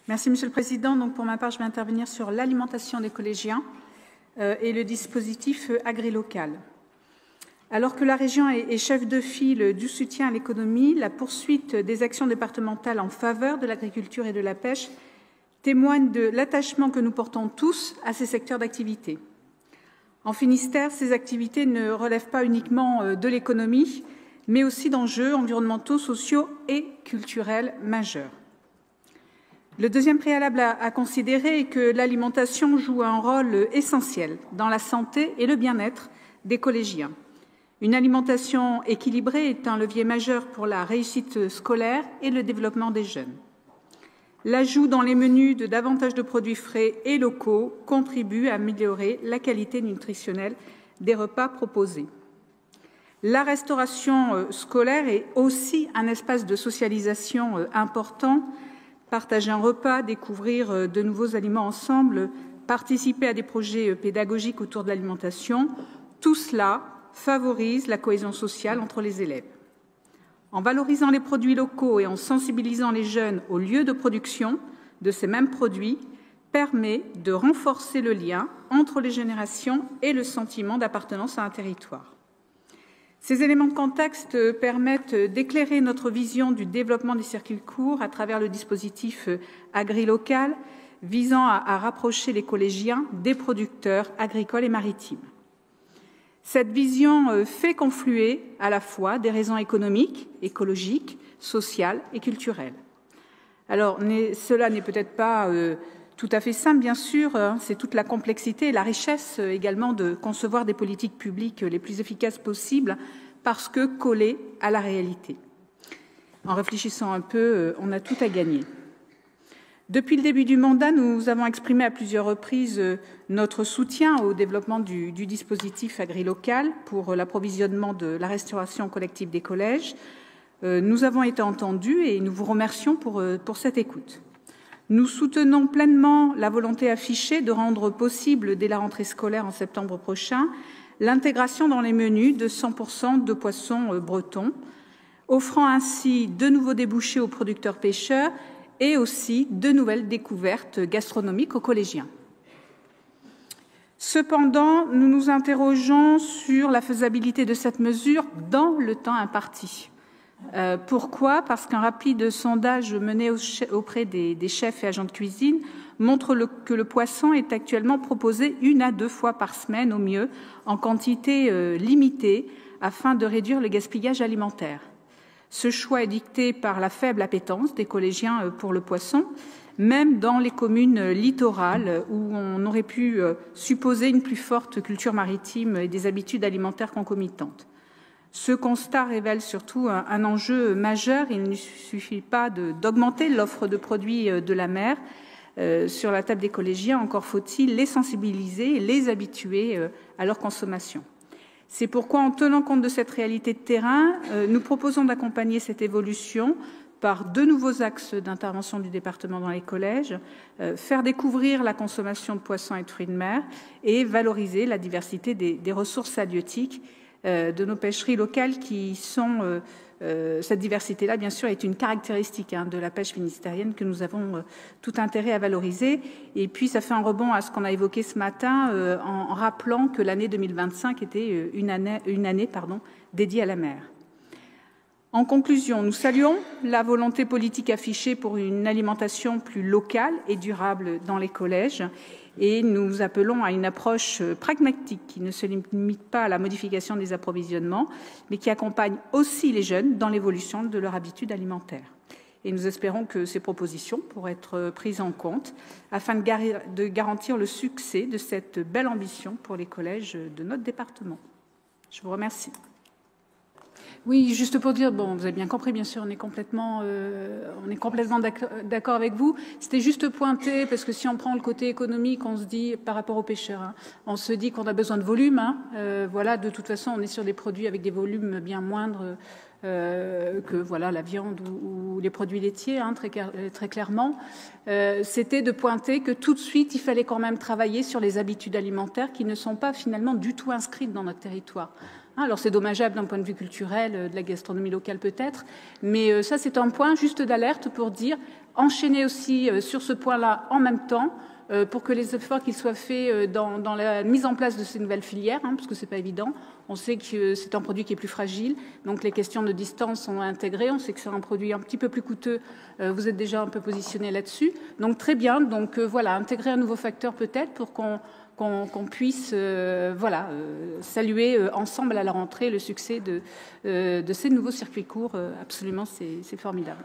Merci, Monsieur le Président. Donc, pour ma part, je vais intervenir sur l'alimentation des collégiens et le dispositif agrilocal. Alors que la région est chef de file du soutien à l'économie, la poursuite des actions départementales en faveur de l'agriculture et de la pêche témoigne de l'attachement que nous portons tous à ces secteurs d'activité. En Finistère, ces activités ne relèvent pas uniquement de l'économie, mais aussi d'enjeux environnementaux, sociaux et culturels majeurs. Le deuxième préalable à considérer est que l'alimentation joue un rôle essentiel dans la santé et le bien-être des collégiens. Une alimentation équilibrée est un levier majeur pour la réussite scolaire et le développement des jeunes. L'ajout dans les menus de davantage de produits frais et locaux contribue à améliorer la qualité nutritionnelle des repas proposés. La restauration scolaire est aussi un espace de socialisation important. Partager un repas, découvrir de nouveaux aliments ensemble, participer à des projets pédagogiques autour de l'alimentation, tout cela favorise la cohésion sociale entre les élèves. En valorisant les produits locaux et en sensibilisant les jeunes aux lieux de production de ces mêmes produits, permet de renforcer le lien entre les générations et le sentiment d'appartenance à un territoire. Ces éléments de contexte permettent d'éclairer notre vision du développement des circuits courts à travers le dispositif agrilocal visant à rapprocher les collégiens des producteurs agricoles et maritimes. Cette vision fait confluer à la fois des raisons économiques, écologiques, sociales et culturelles. Alors, cela n'est peut-être pas tout à fait simple, bien sûr, c'est toute la complexité et la richesse également de concevoir des politiques publiques les plus efficaces possibles parce que collées à la réalité. En réfléchissant un peu, on a tout à gagner. Depuis le début du mandat, nous avons exprimé à plusieurs reprises notre soutien au développement du dispositif agrilocal pour l'approvisionnement de la restauration collective des collèges. Nous avons été entendus et nous vous remercions pour cette écoute. Nous soutenons pleinement la volonté affichée de rendre possible, dès la rentrée scolaire en septembre prochain, l'intégration dans les menus de 100% de poissons bretons, offrant ainsi de nouveaux débouchés aux producteurs pêcheurs et aussi de nouvelles découvertes gastronomiques aux collégiens. Cependant, nous nous interrogeons sur la faisabilité de cette mesure dans le temps imparti. Pourquoi ? Parce qu'un rapide sondage mené auprès des chefs et agents de cuisine montre que le poisson est actuellement proposé 1 à 2 fois par semaine au mieux, en quantité limitée, afin de réduire le gaspillage alimentaire. Ce choix est dicté par la faible appétence des collégiens pour le poisson, même dans les communes littorales où on aurait pu supposer une plus forte culture maritime et des habitudes alimentaires concomitantes. Ce constat révèle surtout un enjeu majeur. Il ne suffit pas d'augmenter l'offre de produits de la mer sur la table des collégiens, encore faut-il les sensibiliser et les habituer à leur consommation. C'est pourquoi, en tenant compte de cette réalité de terrain, nous proposons d'accompagner cette évolution par 2 nouveaux axes d'intervention du département dans les collèges, faire découvrir la consommation de poissons et de fruits de mer et valoriser la diversité des ressources halieutiques de nos pêcheries locales qui sont... cette diversité-là, bien sûr, est une caractéristique de la pêche finistérienne que nous avons tout intérêt à valoriser. Et puis, ça fait un rebond à ce qu'on a évoqué ce matin en rappelant que l'année 2025 était une année dédiée à la mer. En conclusion, nous saluons la volonté politique affichée pour une alimentation plus locale et durable dans les collèges et nous appelons à une approche pragmatique qui ne se limite pas à la modification des approvisionnements, mais qui accompagne aussi les jeunes dans l'évolution de leur habitude alimentaire. Et nous espérons que ces propositions pourront être prises en compte afin de garantir le succès de cette belle ambition pour les collèges de notre département. Je vous remercie. Oui, juste pour dire, bon, vous avez bien compris, bien sûr, on est complètement d'accord avec vous. C'était juste pointer, parce que si on prend le côté économique, on se dit, par rapport aux pêcheurs, on se dit qu'on a besoin de volume. Voilà, de toute façon, on est sur des produits avec des volumes bien moindres que voilà, la viande ou les produits laitiers, très clairement. C'était de pointer que tout de suite, il fallait quand même travailler sur les habitudes alimentaires qui ne sont pas finalement du tout inscrites dans notre territoire. Alors c'est dommageable d'un point de vue culturel, de la gastronomie locale peut-être, mais ça c'est un point juste d'alerte pour dire enchaîner aussi sur ce point-là en même temps pour que les efforts qui soient faits dans la mise en place de ces nouvelles filières, parce que c'est pas évident. On sait que c'est un produit qui est plus fragile, donc les questions de distance sont intégrées. On sait que c'est un produit un petit peu plus coûteux. Vous êtes déjà un peu positionné là-dessus, donc très bien. Donc voilà, intégrer un nouveau facteur peut-être pour qu'on puisse saluer ensemble à la rentrée le succès de ces nouveaux circuits courts. Absolument, c'est formidable.